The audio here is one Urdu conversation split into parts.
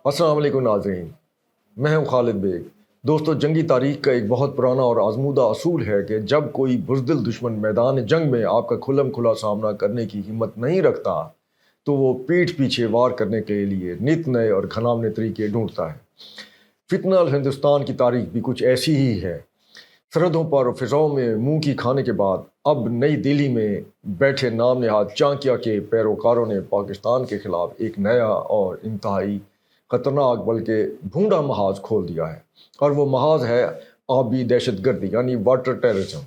السلام علیکم ناظرین، میں ہوں خالد بیگ۔ دوستو، جنگی تاریخ کا ایک بہت پرانا اور آزمودہ اصول ہے کہ جب کوئی بزدل دشمن میدان جنگ میں آپ کا کھلم کھلا سامنا کرنے کی ہمت نہیں رکھتا تو وہ پیٹھ پیچھے وار کرنے کے لیے نت نئے اور گھناؤنے طریقے ڈھونڈتا ہے۔ فتنہ ہندوستان کی تاریخ بھی کچھ ایسی ہی ہے۔ سرحدوں پر اور فضاؤں میں منہ کی کھانے کے بعد اب نئی دہلی میں بیٹھے نام نہاد چانکیہ کے پیروکاروں نے پاکستان کے خلاف ایک نیا اور انتہائی خطرناک بلکہ بھونڈا محاذ کھول دیا ہے، اور وہ محاذ ہے آبی دہشت گردی یعنی واٹر ٹیررزم۔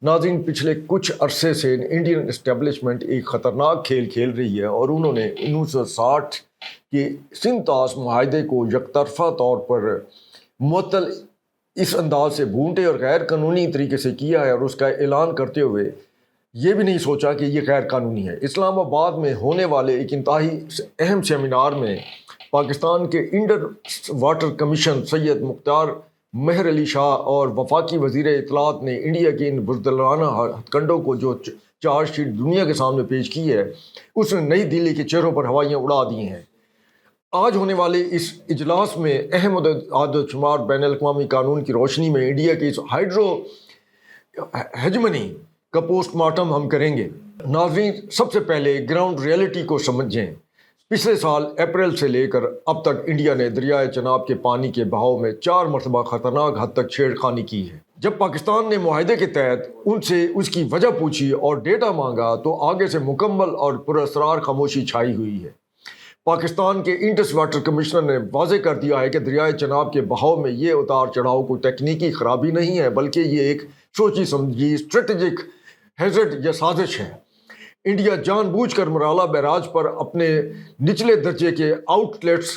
ناظرین، پچھلے کچھ عرصے سے انڈین اسٹیبلشمنٹ ایک خطرناک کھیل کھیل رہی ہے، اور انہوں نے 1960 کے سنتاس معاہدے کو یک طرفہ طور پر معطل اس انداز سے بھونٹے اور غیر قانونی طریقے سے کیا ہے، اور اس کا اعلان کرتے ہوئے یہ بھی نہیں سوچا کہ یہ غیر قانونی ہے۔ اسلام آباد میں ہونے والے ایک انتہائی اہم سیمینار میں پاکستان کے انڈر واٹر کمیشن سید مختار مہر علی شاہ اور وفاقی وزیر اطلاعات نے انڈیا کے ان بزدلانہ ہتھ کنڈوں کو جو چارج شیٹ دنیا کے سامنے پیش کی ہے، اس نے نئی دہلی کے چہروں پر ہوائیاں اڑا دی ہیں۔ آج ہونے والے اس اجلاس میں اہم اعداد شمار بین الاقوامی قانون کی روشنی میں انڈیا کی اس ہائیڈرو ہیجمنی کا پوسٹ مارٹم ہم کریں گے۔ ناظرین، سب سے پہلے گراؤنڈ ریئلٹی کو سمجھیں۔ پچھلے سال اپریل سے لے کر اب تک انڈیا نے دریائے چناب کے پانی کے بہاؤ میں 4 مرتبہ خطرناک حد تک چھیڑ خانی کی ہے۔ جب پاکستان نے معاہدے کے تحت ان سے اس کی وجہ پوچھی اور ڈیٹا مانگا تو آگے سے مکمل اور پراسرار خاموشی چھائی ہوئی ہے۔ پاکستان کے انڈس واٹر کمشنر نے واضح کر دیا ہے کہ دریائے چناب کے بہاؤ میں یہ اتار چڑھاؤ کوئی تکنیکی خرابی نہیں ہے، بلکہ یہ ایک سوچی سمجھی اسٹریٹجک ہیزرڈ یا سازش ہے۔ انڈیا جان بوجھ کر مرالہ بیراج پر اپنے نچلے درجے کے آؤٹ لیٹس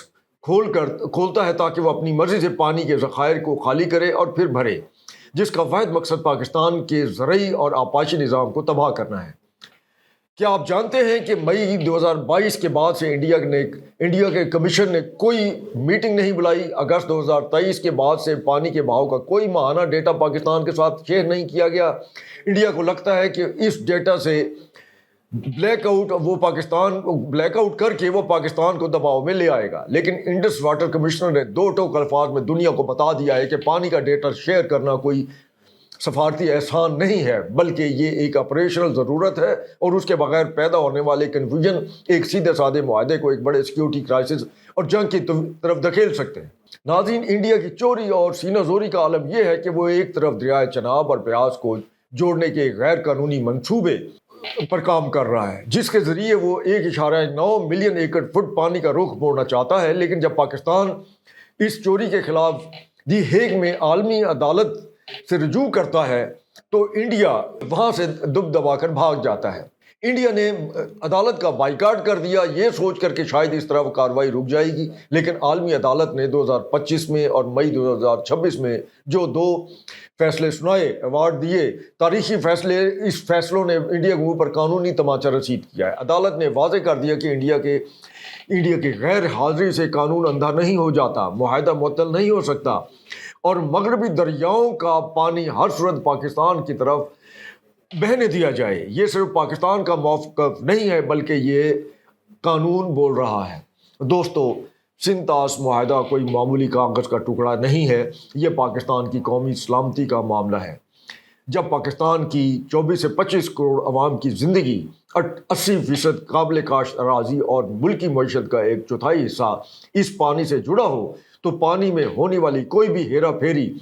کھولتا ہے تاکہ وہ اپنی مرضی سے پانی کے ذخائر کو خالی کرے اور پھر بھرے، جس کا واحد مقصد پاکستان کے زرعی اور آبپاشی نظام کو تباہ کرنا ہے۔ کیا آپ جانتے ہیں کہ مئی 2022 کے بعد سے انڈیا کے کمیشن نے کوئی میٹنگ نہیں بلائی؟ اگست 2023 کے بعد سے پانی کے بہاؤ کا کوئی ماہانہ ڈیٹا پاکستان کے ساتھ شیئر نہیں کیا گیا۔ انڈیا کو لگتا ہے کہ اس ڈیٹا سے بلیک آؤٹ کر کے وہ پاکستان کو دباؤ میں لے آئے گا، لیکن انڈس واٹر کمشنر نے 2 ٹوک الفاظ میں دنیا کو بتا دیا ہے کہ پانی کا ڈیٹا شیئر کرنا کوئی سفارتی احسان نہیں ہے، بلکہ یہ ایک آپریشنل ضرورت ہے، اور اس کے بغیر پیدا ہونے والے کنفیوژن ایک سیدھے سادے معاہدے کو ایک بڑے سیکیورٹی کرائسس اور جنگ کی طرف دھکیل سکتے ہیں۔ ناظرین، انڈیا کی چوری اور سینہ زوری کا عالم یہ ہے کہ وہ ایک طرف دریائے چناب اور بیاس کو جوڑنے کے غیر قانونی منصوبے پر کام کر رہا ہے، جس کے ذریعے وہ 1.9 ملین ایکڑ فٹ پانی کا رخ موڑنا چاہتا ہے، لیکن جب پاکستان اس چوری کے خلاف دی ہیگ میں عالمی عدالت سے رجوع کرتا ہے تو انڈیا وہاں سے دب دبا کر بھاگ جاتا ہے۔ انڈیا نے عدالت کا بائیکاٹ کر دیا، یہ سوچ کر کہ شاید اس طرح کارروائی رک جائے گی، لیکن عالمی عدالت نے 2025 میں اور مئی 2026 میں جو 2 فیصلے سنائے، ایوارڈ دیے، تاریخی فیصلے، اس فیصلوں نے انڈیا کے اوپر قانونی تماچا رسید کیا ہے۔ عدالت نے واضح کر دیا کہ انڈیا کی غیر حاضری سے قانون اندھا نہیں ہو جاتا، معاہدہ معطل نہیں ہو سکتا، اور مغربی دریاؤں کا پانی ہر صورت پاکستان کی طرف بہنے دیا جائے۔ یہ صرف پاکستان کا موقف نہیں ہے، بلکہ یہ قانون بول رہا ہے۔ دوستو، سنتاس معاہدہ کوئی معمولی کاغذ کا ٹکڑا نہیں ہے، یہ پاکستان کی قومی سلامتی کا معاملہ ہے۔ جب پاکستان کی 24 سے 25 کروڑ عوام کی زندگی، 80% قابل کاشت اراضی اور ملکی معیشت کا 1/4 حصہ اس پانی سے جڑا ہو تو پانی میں ہونے والی کوئی بھی ہیرا پھیری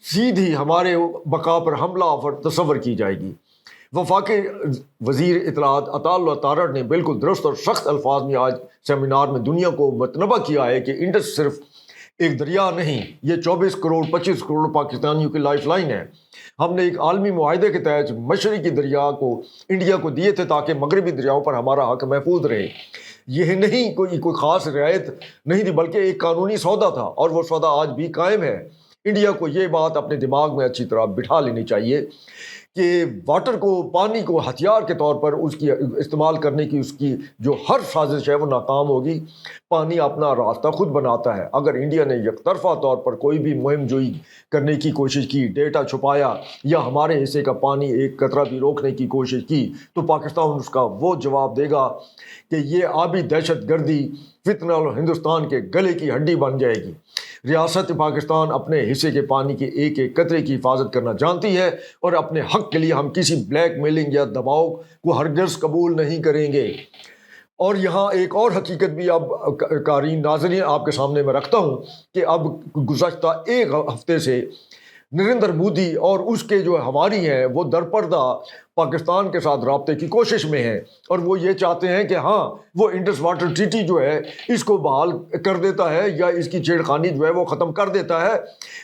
سیدھی ہمارے بقا پر حملہ آور تصور کی جائے گی۔ وفاقی وزیر اطلاعات عطا اللہ تارڑ نے بالکل درست اور سخت الفاظ میں آج سیمینار میں دنیا کو متنبہ کیا ہے کہ انڈس صرف ایک دریا نہیں، یہ 25 کروڑ پاکستانیوں کی لائف لائن ہے۔ ہم نے ایک عالمی معاہدے کے تحت مشرقی دریا کو انڈیا کو دیے تھے تاکہ مغربی دریاؤں پر ہمارا حق محفوظ رہے۔ یہ نہیں کوئی خاص رعایت نہیں تھی، بلکہ ایک قانونی سودا تھا، اور وہ سودا آج بھی قائم ہے۔ انڈیا کو یہ بات اپنے دماغ میں اچھی طرح بٹھا لینی چاہیے کہ پانی کو ہتھیار کے طور پر اس کی استعمال کرنے کی اس کی جو ہر سازش ہے وہ ناکام ہوگی۔ پانی اپنا راستہ خود بناتا ہے۔ اگر انڈیا نے یک طرفہ طور پر کوئی بھی مہم جوئی کرنے کی کوشش کی، ڈیٹا چھپایا یا ہمارے حصے کا پانی ایک قطرہ بھی روکنے کی کوشش کی، تو پاکستان اس کا وہ جواب دے گا کہ یہ آبی دہشت گردی فتنہ اور ہندوستان کے گلے کی ہڈی بن جائے گی۔ ریاست پاکستان اپنے حصے کے پانی کے ایک ایک قطرے کی حفاظت کرنا جانتی ہے، اور اپنے حق کے لیے ہم کسی بلیک میلنگ یا دباؤ کو ہرگز قبول نہیں کریں گے۔ اور یہاں ایک اور حقیقت بھی اب قارئین ناظرین آپ کے سامنے میں رکھتا ہوں کہ اب گزشتہ ایک ہفتے سے نریندر مودی اور اس کے جو ہماری ہیں وہ درپردہ پاکستان کے ساتھ رابطے کی کوشش میں ہیں، اور وہ یہ چاہتے ہیں کہ ہاں وہ انڈس واٹر ٹریٹی جو ہے اس کو بحال کر دیتا ہے یا اس کی چھیڑخانی جو ہے وہ ختم کر دیتا ہے۔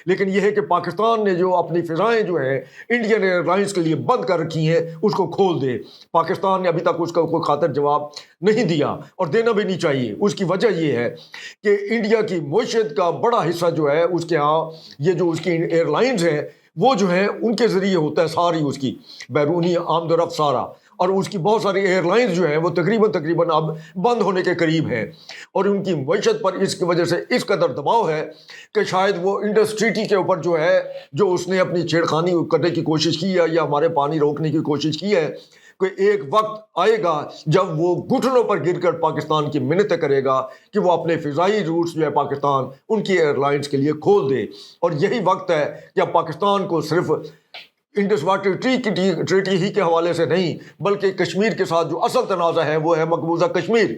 لیکن یہ ہے کہ پاکستان نے جو اپنی فضائیں جو ہیں انڈین ایئر لائنس کے لیے بند کر رکھی ہیں اس کو کھول دے۔ پاکستان نے ابھی تک اس کا کوئی خاطر جواب نہیں دیا، اور دینا بھی نہیں چاہیے۔ اس کی وجہ یہ ہے کہ انڈیا کی معیشت کا بڑا حصہ جو ہے اس کے ہاں یہ جو اس کی ایئر لائنز ہیں وہ جو ہیں ان کے ذریعے ہوتا ہے، ساری اس کی بیرونی آمد و رفت سارا، اور اس کی بہت ساری ایئر لائنز جو ہیں وہ تقریباً اب بند ہونے کے قریب ہیں، اور ان کی معیشت پر اس کی وجہ سے اس قدر دباؤ ہے کہ شاید وہ انڈس ٹریٹی کے اوپر جو ہے جو اس نے اپنی چھیڑخانی کرنے کی کوشش کی ہے یا ہمارے پانی روکنے کی کوشش کی ہے، کہ ایک وقت آئے گا جب وہ گھٹنوں پر گر کر پاکستان کی منتیں کرے گا کہ وہ اپنے فضائی روٹس جو ہے پاکستان ان کی ایئر لائنز کے لیے کھول دے۔ اور یہی وقت ہے کہ اب پاکستان کو صرف انڈس واٹر ٹریٹی ہی کے حوالے سے نہیں بلکہ کشمیر کے ساتھ جو اصل تنازع ہے وہ ہے مقبوضہ کشمیر،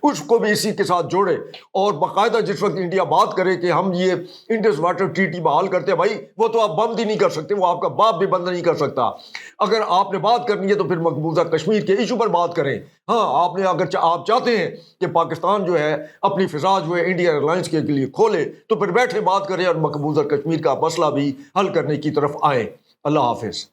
اس کو بھی اسی کے ساتھ جوڑے، اور باقاعدہ جس وقت انڈیا بات کرے کہ ہم یہ انڈس واٹر ٹریٹی بحال کرتے ہیں، بھائی وہ تو آپ بند ہی نہیں کر سکتے، وہ آپ کا باپ بھی بند نہیں کر سکتا۔ اگر آپ نے بات کرنی ہے تو پھر مقبوضہ کشمیر کے ایشو پر بات کریں۔ ہاں آپ نے اگر آپ چاہتے ہیں کہ پاکستان جو ہے اپنی فضا جو ہے انڈیا ایئر لائنس کے لیے کھولے تو پھر بیٹھے بات کریں اور مقبوضہ کشمیر کا مسئلہ بھی حل کرنے کی طرف آئیں۔ اللہ حافظ۔